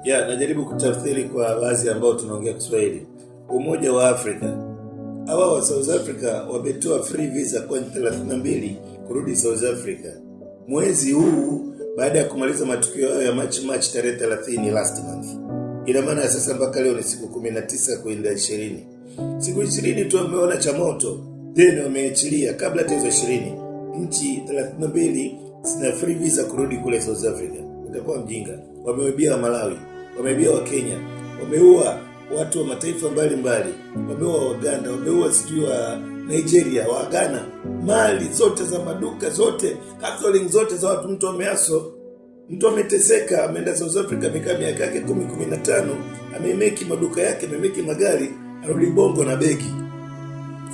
Najaribu kutafsiri kwa wazi ambao tunaongea Kiswahili. Umoja wa Afrika. Hawa wa South Africa wametoa free visa kwa 32 kurudi South Africa. Mwezi huu baada ya kumaliza matukio hayo ya March tarehe 30 last month. Ina maana sasa mpaka leo ni siku 19 kwenda 20. Siku 20 tu wameona cha moto. Tena wameachilia kabla ya 20. Nchi 32 zina free visa kurudi kule South Africa. Utakuwa mjinga. Wameibia Malawi, wameibia wa Kenya, wameua watu wa mataifa mbalimbali, wameua Uganda, wameua sijui wa Nigeria, wa Ghana, mali zote za maduka zote, catering zote za watu. Mtu ameaso, mtu ameteseka, ameenda South Africa amekaa miaka yake 10-15, amemeki maduka yake, amemeki magari, arudi Bongo na begi.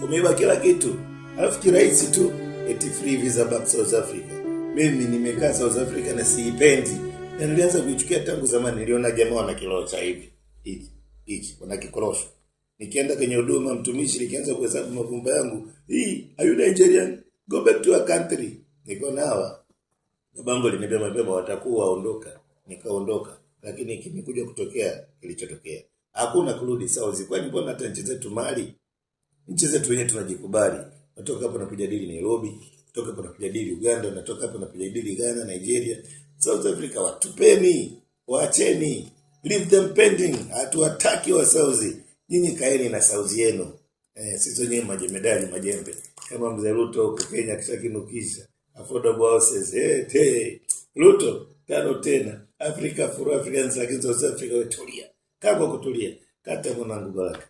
Umeiba kila kitu. Alafu kirahisi tu eti free visa back South Africa. Mimi nimekaa South Africa na siipendi. Na nilianza kuichukia tangu zamani. Niliona jamaa wana kilosha hivi. Hiki wana kikorosho. Nikienda kwenye huduma mtumishi nikianza kuhesabu mavumba yangu, are you Nigerian? Go back to your country. Niko nawa. Bango limebeba mapema watakuwa waondoka. Nikaondoka. Lakini kimekuja kutokea kilichotokea. Hakuna kurudi South. Kwani mbona hata nchi zetu mali? Nchi zetu wenyewe tunajikubali. Natoka hapa na kujadili Nairobi, natoka hapa na kujadili Uganda, natoka hapa na kujadili Ghana, Nigeria, South Africa. Watupeni, waacheni, leave them pending. Hatuwataki wa South. Nyinyi kaeni na South yenu. Sisi wenyewe majemedali majembe. Kama mzee Ruto huko Kenya kishakinukisha affordable houses. Ruto tano tena. Africa for Africans, lakini South Africa wetulia. Kama kutulia. Kata mwanangu Baraka.